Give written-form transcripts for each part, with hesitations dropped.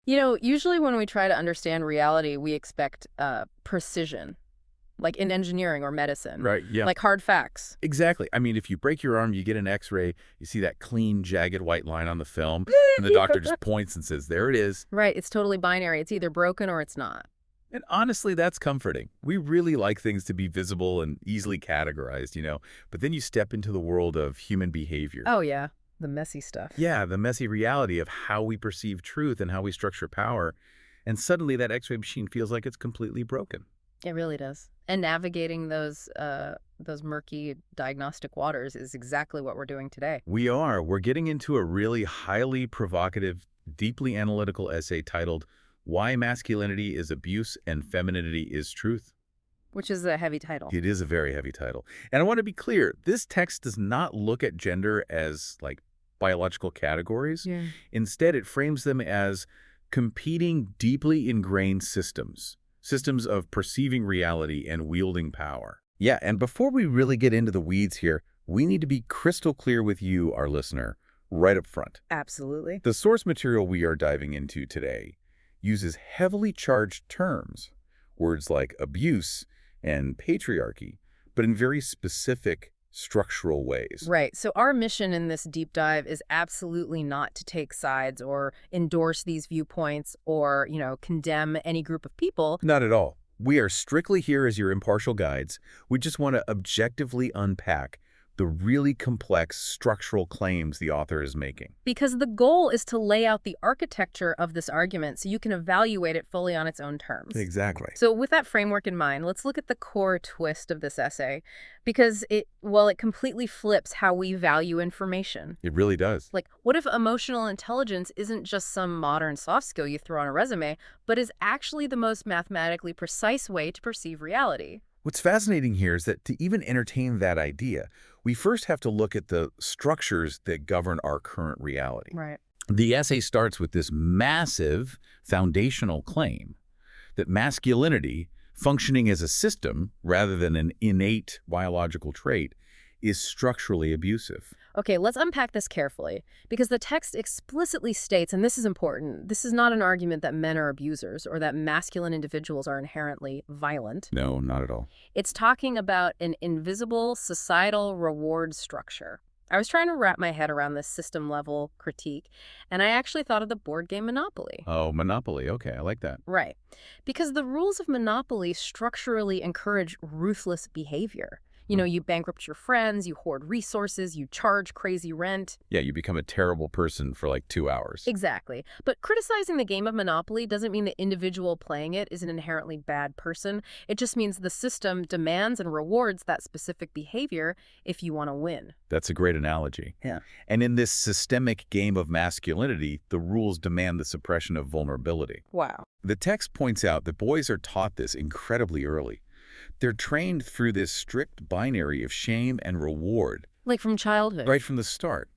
Usually when we try to understand reality, we expect precision, like in engineering or medicine, Right, yeah. like hard facts. Exactly. I mean, if you break your arm, you get an X-ray, you see that clean, jagged white line on the film, and the doctor just points and says, there it is. Right, it's totally binary. It's either broken or it's not. And honestly, that's comforting. We really like things to be visible and easily categorized. But then you step into the world of human behavior. Oh, yeah, the messy stuff. Yeah, the messy reality of how we perceive truth and how we structure power. And suddenly that X-ray machine feels like it's completely broken. It really does. And navigating those murky diagnostic waters is exactly what we're doing today. We're getting into a really highly provocative, deeply analytical essay titled Why Masculinity is Abuse and Femininity is Truth. Which is a heavy title. It is a very heavy title. And I want to be clear, this text does not look at gender as like biological categories. Yeah. Instead, it frames them as competing, deeply ingrained systems of perceiving reality and wielding power. Yeah, and before we really get into the weeds here, we need to be crystal clear with you, our listener, right up front. Absolutely. The source material we are diving into today uses heavily charged terms, words like abuse and patriarchy, but in very specific structural ways. Right. So our mission in this deep dive is absolutely not to take sides or endorse these viewpoints or, condemn any group of people. Not at all. We are strictly here as your impartial guides. We just want to objectively unpack the really complex structural claims the author is making. Because the goal is to lay out the architecture of this argument so you can evaluate it fully on its own terms. Exactly. So with that framework in mind, let's look at the core twist of this essay, because it completely flips how we value information. It really does. Like, what if emotional intelligence isn't just some modern soft skill you throw on a resume, but is actually the most mathematically precise way to perceive reality? What's fascinating here is that to even entertain that idea, we first have to look at the structures that govern our current reality. Right. The essay starts with this massive foundational claim that masculinity, functioning as a system rather than an innate biological trait, is structurally abusive. Okay, let's unpack this carefully, because the text explicitly states, and this is important, this is not an argument that men are abusers or that masculine individuals are inherently violent. No, not at all. It's talking about an invisible societal reward structure. I was trying to wrap my head around this system-level critique, and I actually thought of the board game Monopoly. Oh, Monopoly. Okay, I like that. Right. Because the rules of Monopoly structurally encourage ruthless behavior. You bankrupt your friends, you hoard resources, you charge crazy rent. Yeah, you become a terrible person for like 2 hours. Exactly. But criticizing the game of Monopoly doesn't mean the individual playing it is an inherently bad person. It just means the system demands and rewards that specific behavior if you want to win. That's a great analogy. Yeah. And in this systemic game of masculinity, the rules demand the suppression of vulnerability. Wow. The text points out that boys are taught this incredibly early. They're trained through this strict binary of shame and reward. Like from childhood. Right from the start.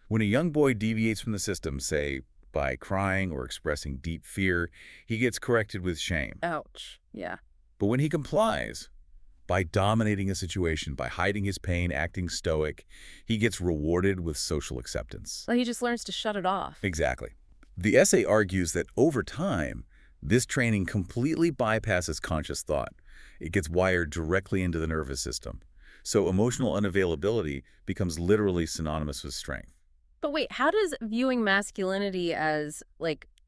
When a young boy deviates from the system, say, by crying or expressing deep fear, he gets corrected with shame. Ouch. Yeah. But when he complies, by dominating a situation, by hiding his pain, acting stoic, he gets rewarded with social acceptance. Well, he just learns to shut it off. Exactly. The essay argues that over time, this training completely bypasses conscious thought. It gets wired directly into the nervous system. So emotional unavailability becomes literally synonymous with strength. But wait, how does viewing masculinity as,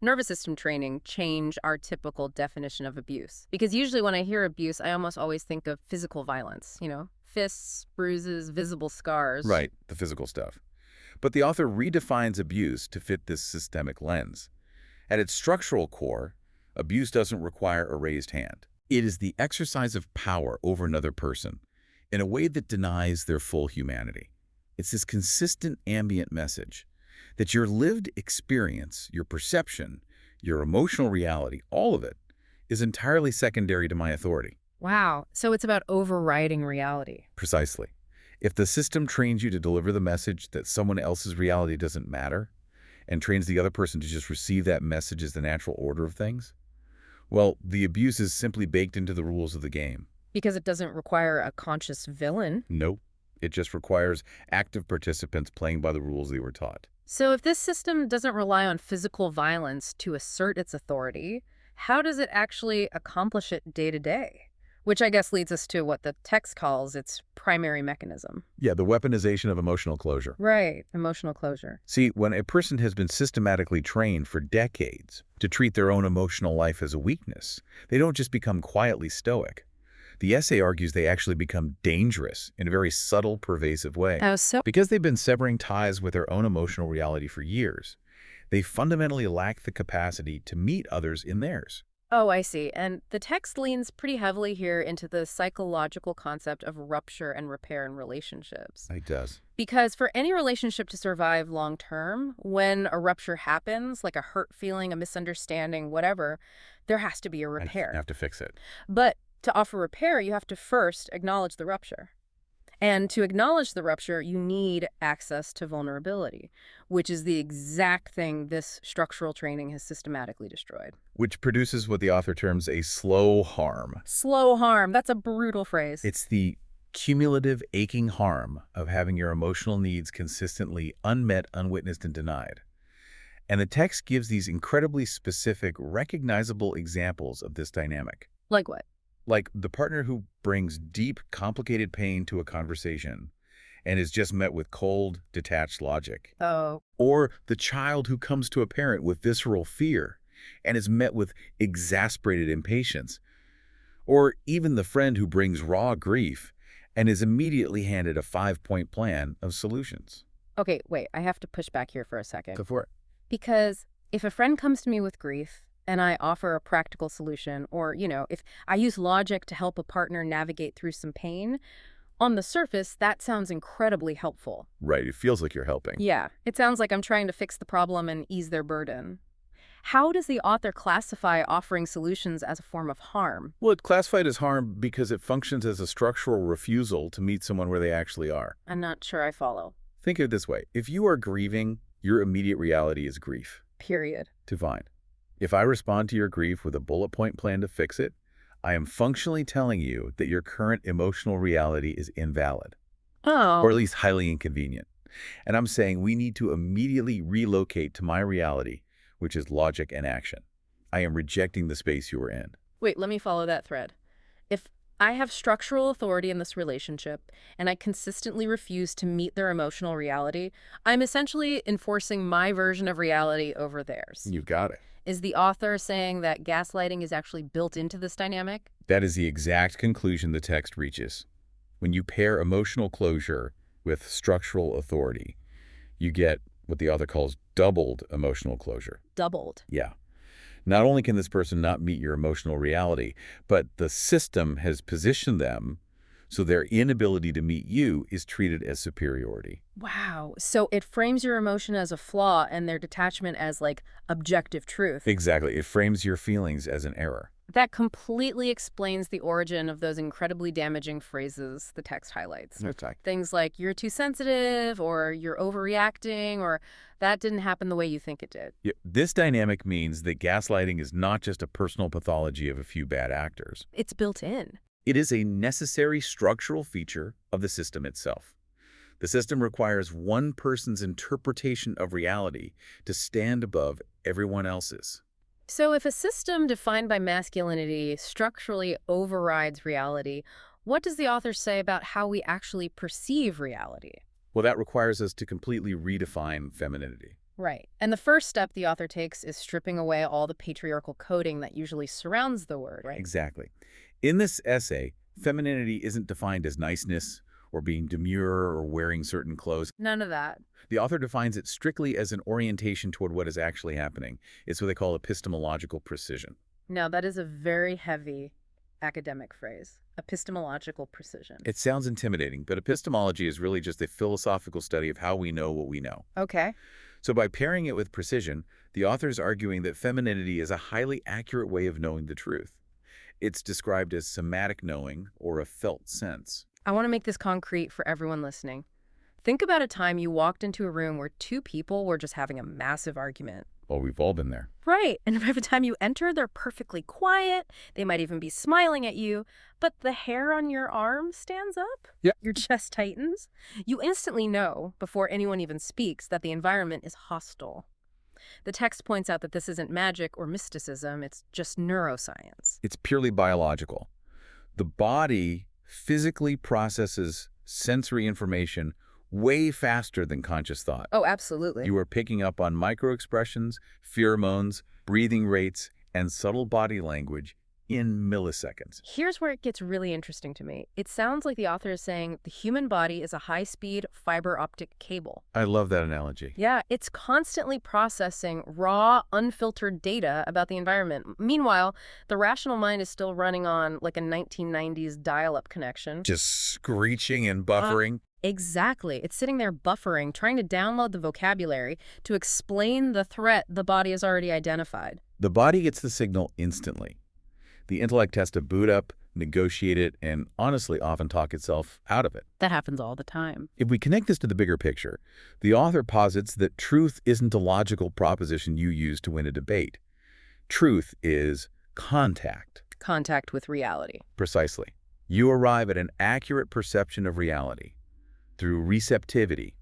nervous system training change our typical definition of abuse? Because usually when I hear abuse, I almost always think of physical violence, fists, bruises, visible scars. Right, the physical stuff. But the author redefines abuse to fit this systemic lens. At its structural core, abuse doesn't require a raised hand. It is the exercise of power over another person in a way that denies their full humanity. It's this consistent ambient message that your lived experience, your perception, your emotional reality, all of it is entirely secondary to my authority. Wow. So it's about overriding reality. Precisely. If the system trains you to deliver the message that someone else's reality doesn't matter and trains the other person to just receive that message as the natural order of things, well, the abuse is simply baked into the rules of the game. Because it doesn't require a conscious villain. Nope. It just requires active participants playing by the rules they were taught. So if this system doesn't rely on physical violence to assert its authority, how does it actually accomplish it day to day? Which I guess leads us to what the text calls its primary mechanism. Yeah, the weaponization of emotional closure. Right, emotional closure. See, when a person has been systematically trained for decades to treat their own emotional life as a weakness, they don't just become quietly stoic. The essay argues they actually become dangerous in a very subtle, pervasive way. Oh, so Because they've been severing ties with their own emotional reality for years, they fundamentally lack the capacity to meet others in theirs. Oh, I see. And the text leans pretty heavily here into the psychological concept of rupture and repair in relationships. It does. Because for any relationship to survive long term, when a rupture happens, like a hurt feeling, a misunderstanding, whatever, there has to be a I repair. have to fix it. But to offer repair, you have to first acknowledge the rupture. And to acknowledge the rupture, you need access to vulnerability, which is the exact thing this structural training has systematically destroyed. Which produces what the author terms a slow harm. Slow harm. That's a brutal phrase. It's the cumulative aching harm of having your emotional needs consistently unmet, unwitnessed, and denied. And the text gives these incredibly specific, recognizable examples of this dynamic. Like what? Like the partner who brings deep, complicated pain to a conversation and is just met with cold, detached logic. Oh, Or the child who comes to a parent with visceral fear and is met with exasperated impatience. Or even the friend who brings raw grief and is immediately handed a 5-point plan of solutions. okay, wait. I have to push back here for a second. Go for it. Because if a friend comes to me with grief and I offer a practical solution, or, if I use logic to help a partner navigate through some pain, on the surface, that sounds incredibly helpful. Right, it feels like you're helping. Yeah, it sounds like I'm trying to fix the problem and ease their burden. How does the author classify offering solutions as a form of harm? Well, it's classified as harm because it functions as a structural refusal to meet someone where they actually are. I'm not sure I follow. Think of it this way. If you are grieving, your immediate reality is grief. Period. Divine. If I respond to your grief with a bullet point plan to fix it, I am functionally telling you that your current emotional reality is invalid, or at Oh, least highly inconvenient. And I'm saying we need to immediately relocate to my reality, which is logic and action. I am rejecting the space you are in. wait, let me follow that thread. If I have structural authority in this relationship and I consistently refuse to meet their emotional reality, I'm essentially enforcing my version of reality over theirs. You've got it. Is the author saying that gaslighting is actually built into this dynamic? That is the exact conclusion the text reaches. When you pair emotional closure with structural authority, you get what the author calls doubled emotional closure. Doubled. Yeah. Not only can this person not meet your emotional reality, but the system has positioned them so their inability to meet you is treated as superiority. Wow. So it frames your emotion as a flaw and their detachment as like objective truth. Exactly. It frames your feelings as an error. That completely explains the origin of those incredibly damaging phrases the text highlights. That's right. Things like, you're too sensitive, or you're overreacting, or that didn't happen the way you think it did. Yeah, this dynamic means that gaslighting is not just a personal pathology of a few bad actors. It's built in. It is a necessary structural feature of the system itself. The system requires one person's interpretation of reality to stand above everyone else's. So if a system defined by masculinity structurally overrides reality, what does the author say about how we actually perceive reality? Well, that requires us to completely redefine femininity. Right. And the first step the author takes is stripping away all the patriarchal coding that usually surrounds the word, right? Exactly. In this essay, femininity isn't defined as niceness or being demure or wearing certain clothes. None of that. The author defines it strictly as an orientation toward what is actually happening. It's what they call epistemological precision. Now, that is a very heavy academic phrase, epistemological precision. It sounds intimidating, but epistemology is really just a philosophical study of how we know what we know. Okay. So by pairing it with precision, the author is arguing that femininity is a highly accurate way of knowing the truth. It's described as somatic knowing or a felt sense. I want to make this concrete for everyone listening. Think about a time you walked into a room where two people were just having a massive argument. Well, we've all been there. Right. And every time you enter, they're perfectly quiet. They might even be smiling at you. But the hair on your arm stands up. Yeah. Your chest tightens. You instantly know, before anyone even speaks, that the environment is hostile. The text points out that this isn't magic or mysticism. It's just neuroscience. It's purely biological. The body physically processes sensory information way faster than conscious thought. Oh, absolutely. You are picking up on microexpressions, pheromones, breathing rates, and subtle body language in milliseconds. Here's where it gets really interesting to me. It sounds like the author is saying the human body is a high-speed fiber optic cable. I love that analogy. Yeah, it's constantly processing raw, unfiltered data about the environment. Meanwhile, the rational mind is still running on like a 1990s dial-up connection. Just screeching and buffering. Exactly. It's sitting there buffering, trying to download the vocabulary to explain the threat the body has already identified. The body gets the signal instantly. The intellect has to boot up, negotiate it, and honestly often talk itself out of it. That happens all the time. If we connect this to the bigger picture, the author posits that truth isn't a logical proposition you use to win a debate. Truth is contact. Contact with reality. Precisely. You arrive at an accurate perception of reality through receptivity,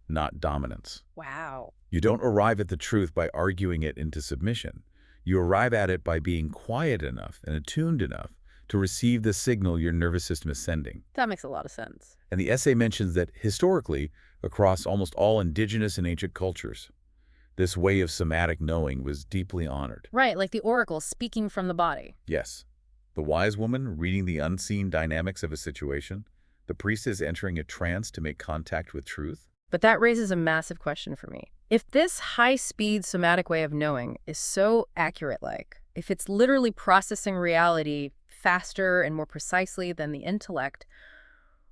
not dominance. Wow. You don't arrive at the truth by arguing it into submission. You arrive at it by being quiet enough and attuned enough to receive the signal your nervous system is sending. That makes a lot of sense. And the essay mentions that historically, across almost all indigenous and ancient cultures, this way of somatic knowing was deeply honored. Right, like the oracle speaking from the body. Yes, the wise woman reading the unseen dynamics of a situation, the priestess entering a trance to make contact with truth. But that raises a massive question for me. If this high-speed somatic way of knowing is so accurate-like, if it's literally processing reality faster and more precisely than the intellect,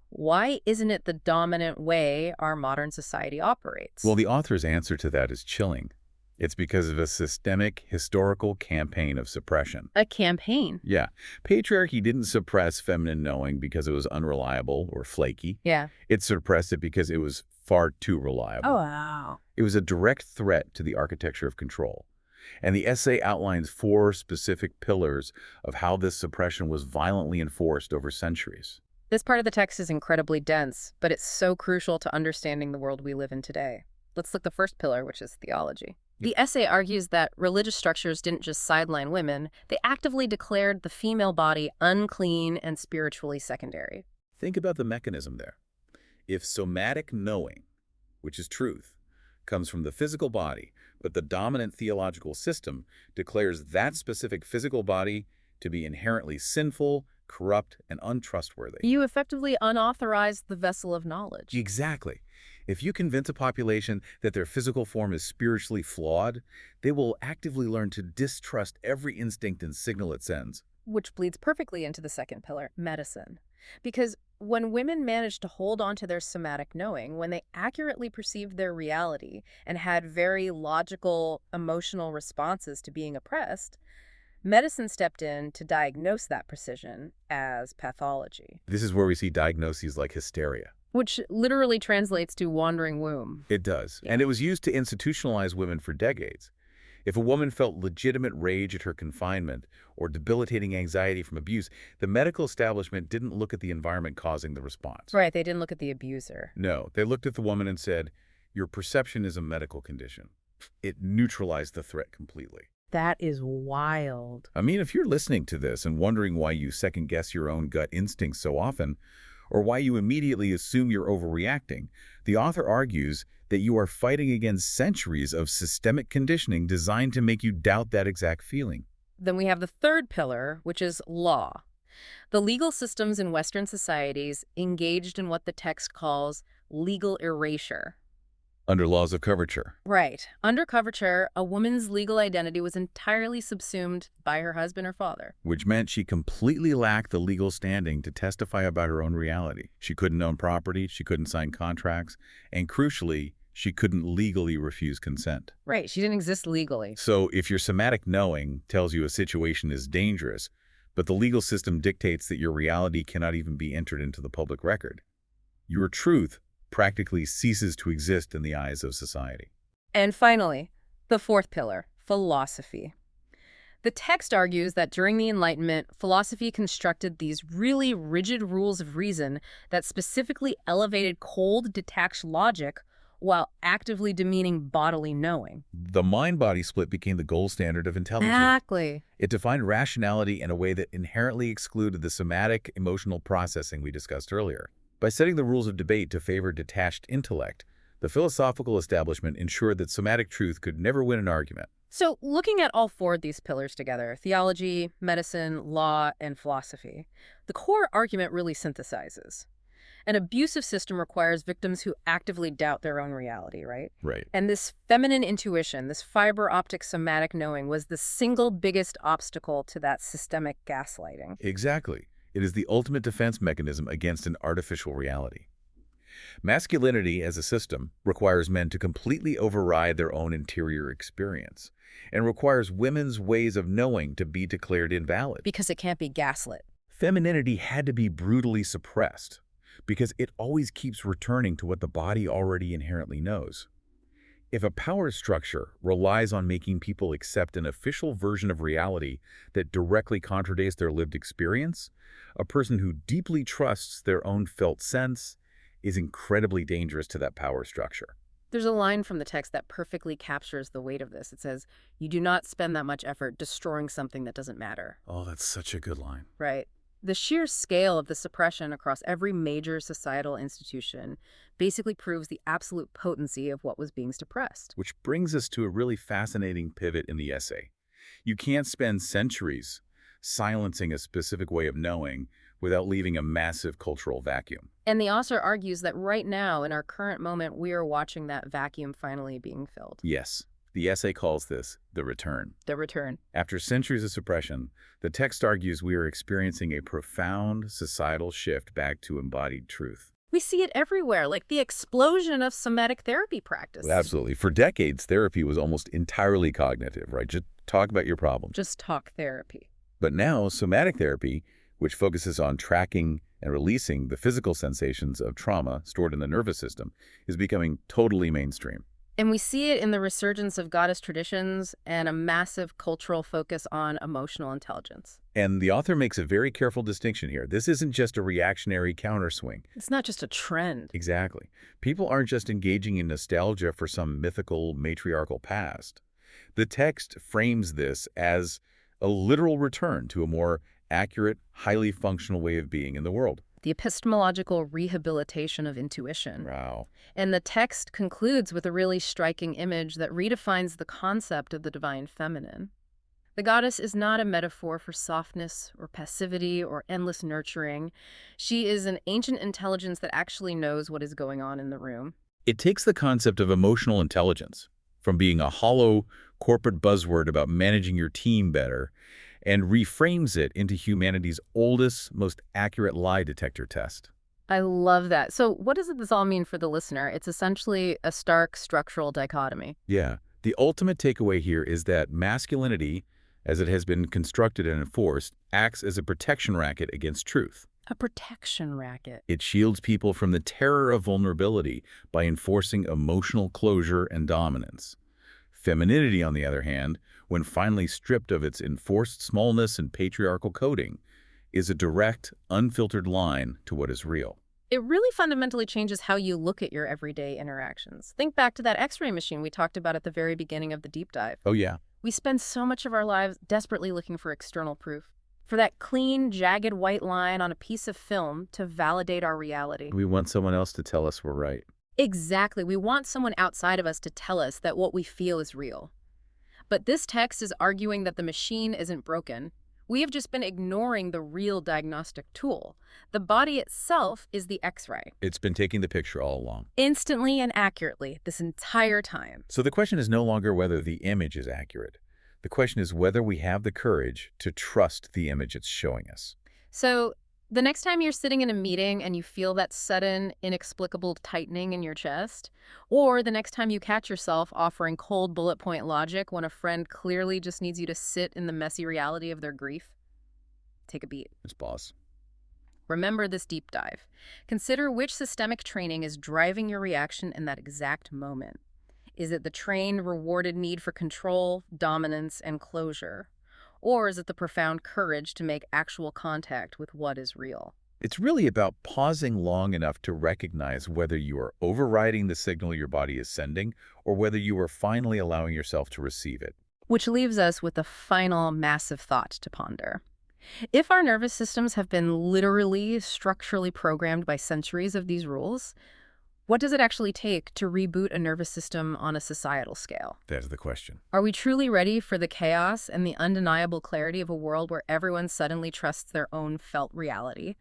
why isn't it the dominant way our modern society operates? Well, the author's answer to that is chilling. It's because of a systemic, historical campaign of suppression. A campaign? Yeah. Patriarchy didn't suppress feminine knowing because it was unreliable or flaky. Yeah. It suppressed it because it was far too reliable. Oh, wow. It was a direct threat to the architecture of control. And the essay outlines 4 specific pillars of how this suppression was violently enforced over centuries. This part of the text is incredibly dense, but it's so crucial to understanding the world we live in today. Let's look at the first pillar, which is theology. The essay argues that religious structures didn't just sideline women, they actively declared the female body unclean and spiritually secondary. Think about the mechanism there. If somatic knowing, which is truth, comes from the physical body, but the dominant theological system declares that specific physical body to be inherently sinful, corrupt, and untrustworthy. You effectively unauthorized the vessel of knowledge. Exactly. If you convince a population that their physical form is spiritually flawed, they will actively learn to distrust every instinct and signal it sends. Which bleeds perfectly into the second pillar, medicine. Because when women managed to hold on to their somatic knowing, when they accurately perceived their reality and had very logical, emotional responses to being oppressed, medicine stepped in to diagnose that precision as pathology. This is where we see diagnoses like hysteria. Which literally translates to wandering womb. It does. Yeah. And it was used to institutionalize women for decades. If a woman felt legitimate rage at her confinement or debilitating anxiety from abuse, the medical establishment didn't look at the environment causing the response. Right, they didn't look at the abuser. No, they looked at the woman and said, "Your perception is a medical condition." It neutralized the threat completely. That is wild. I mean, if you're listening to this and wondering why you second-guess your own gut instincts so often, or why you immediately assume you're overreacting, the author argues that you are fighting against centuries of systemic conditioning designed to make you doubt that exact feeling. Then we have the third pillar, which is law. The legal systems in Western societies engaged in what the text calls legal erasure. Under laws of coverture. Right. Under coverture, a woman's legal identity was entirely subsumed by her husband or father. Which meant she completely lacked the legal standing to testify about her own reality. She couldn't own property, she couldn't sign contracts, and crucially, she couldn't legally refuse consent. Right. She didn't exist legally. So if your somatic knowing tells you a situation is dangerous, but the legal system dictates that your reality cannot even be entered into the public record, your truth practically ceases to exist in the eyes of society. And finally, The fourth pillar, philosophy. The text argues that during the Enlightenment, philosophy constructed these really rigid rules of reason that specifically elevated cold, detached logic while actively demeaning bodily knowing. The mind-body split became the gold standard of intelligence. Exactly. It defined rationality in a way that inherently excluded the somatic, emotional processing we discussed earlier. By setting the rules of debate to favor detached intellect, the philosophical establishment ensured that somatic truth could never win an argument. So, looking at all four of these pillars together, theology, medicine, law, and philosophy, the core argument really synthesizes. An abusive system requires victims who actively doubt their own reality, right? Right. And this feminine intuition, this fiber optic somatic knowing, was the single biggest obstacle to that systemic gaslighting. Exactly. It is the ultimate defense mechanism against an artificial reality. Masculinity as a system requires men to completely override their own interior experience and requires women's ways of knowing to be declared invalid. Because it can't be gaslit. Femininity had to be brutally suppressed because it always keeps returning to what the body already inherently knows. If a power structure relies on making people accept an official version of reality that directly contradicts their lived experience, a person who deeply trusts their own felt sense is incredibly dangerous to that power structure. There's a line from the text that perfectly captures the weight of this. It says, "You do not spend that much effort destroying something that doesn't matter." Oh, that's such a good line. Right. The sheer scale of the suppression across every major societal institution basically proves the absolute potency of what was being suppressed. Which brings us to a really fascinating pivot in the essay. You can't spend centuries silencing a specific way of knowing without leaving a massive cultural vacuum. And the author argues that right now, in our current moment, we are watching that vacuum finally being filled. Yes, the essay calls this the return. The return. After centuries of suppression, the text argues we are experiencing a profound societal shift back to embodied truth. We see it everywhere, like the explosion of somatic therapy practice. Absolutely. For decades, therapy was almost entirely cognitive, right? Just talk about your problems. Just talk therapy. But now, somatic therapy, which focuses on tracking and releasing the physical sensations of trauma stored in the nervous system, is becoming totally mainstream. And we see it in the resurgence of goddess traditions and a massive cultural focus on emotional intelligence. And the author makes a very careful distinction here. This isn't just a reactionary counterswing. It's not just a trend. Exactly. People aren't just engaging in nostalgia for some mythical matriarchal past. The text frames this as a literal return to a more accurate, highly functional way of being in the world. The epistemological rehabilitation of intuition. Wow. And the text concludes with a really striking image that redefines the concept of the divine feminine. The goddess is not a metaphor for softness or passivity or endless nurturing. She is an ancient intelligence that actually knows what is going on in the room. It takes the concept of emotional intelligence from being a hollow corporate buzzword about managing your team better and reframes it into humanity's oldest, most accurate lie detector test. I love that. So what does this all mean for the listener? It's essentially a stark structural dichotomy. Yeah. The ultimate takeaway here is that masculinity, as it has been constructed and enforced, acts as a protection racket against truth. A protection racket. It shields people from the terror of vulnerability by enforcing emotional closure and dominance. Femininity, on the other hand, when finally stripped of its enforced smallness and patriarchal coding, is a direct, unfiltered line to what is real. It really fundamentally changes how you look at your everyday interactions. Think back to that X-ray machine we talked about at the very beginning of the deep dive. Oh, yeah. We spend so much of our lives desperately looking for external proof, for that clean, jagged white line on a piece of film to validate our reality. We want someone else to tell us we're right. Exactly. We want someone outside of us to tell us that what we feel is real. But this text is arguing that the machine isn't broken. We have just been ignoring the real diagnostic tool. The body itself is the X-ray. It's been taking the picture all along. Instantly and accurately, this entire time. So the question is no longer whether the image is accurate. The question is whether we have the courage to trust the image it's showing us. So the next time you're sitting in a meeting and you feel that sudden, inexplicable tightening in your chest, or the next time you catch yourself offering cold bullet point logic when a friend clearly just needs you to sit in the messy reality of their grief, take a beat. It's boss. Remember this deep dive. Consider which systemic training is driving your reaction in that exact moment. Is it the trained, rewarded need for control, dominance, and closure? Or is it the profound courage to make actual contact with what is real? It's really about pausing long enough to recognize whether you are overriding the signal your body is sending or whether you are finally allowing yourself to receive it. Which leaves us with a final massive thought to ponder. If our nervous systems have been literally structurally programmed by centuries of these rules, what does it actually take to reboot a nervous system on a societal scale? That's the question. Are we truly ready for the chaos and the undeniable clarity of a world where everyone suddenly trusts their own felt reality?